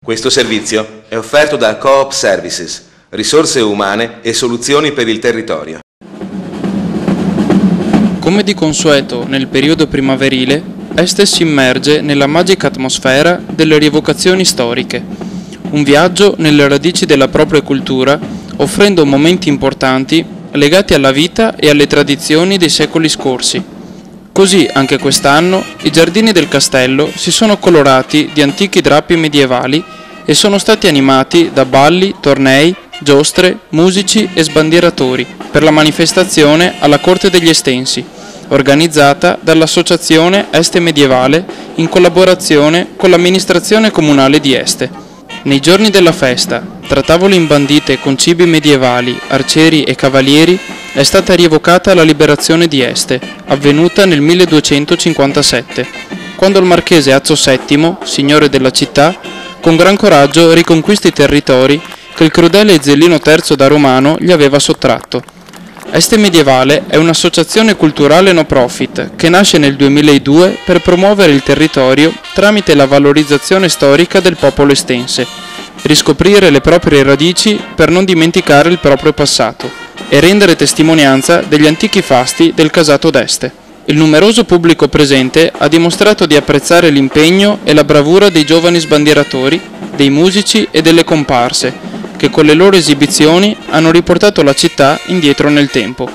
Questo servizio è offerto da Coop Services, risorse umane e soluzioni per il territorio. Come di consueto nel periodo primaverile, Este si immerge nella magica atmosfera delle rievocazioni storiche, un viaggio nelle radici della propria cultura, offrendo momenti importanti legati alla vita e alle tradizioni dei secoli scorsi. Così anche quest'anno i giardini del castello si sono colorati di antichi drappi medievali e sono stati animati da balli, tornei, giostre, musici e sbandieratori per la manifestazione alla Corte degli Estensi, organizzata dall'Associazione Este Medievale in collaborazione con l'amministrazione comunale di Este. Nei giorni della festa, tra tavole imbandite con cibi medievali, arcieri e cavalieri, è stata rievocata la liberazione di Este, avvenuta nel 1257, quando il marchese Azzo VII, signore della città, con gran coraggio riconquista i territori che il crudele Zellino III da Romano gli aveva sottratto. Este Medievale è un'associazione culturale no profit che nasce nel 2002 per promuovere il territorio tramite la valorizzazione storica del popolo estense, riscoprire le proprie radici per non dimenticare il proprio passato e rendere testimonianza degli antichi fasti del casato d'Este. Il numeroso pubblico presente ha dimostrato di apprezzare l'impegno e la bravura dei giovani sbandieratori, dei musici e delle comparse, che con le loro esibizioni hanno riportato la città indietro nel tempo.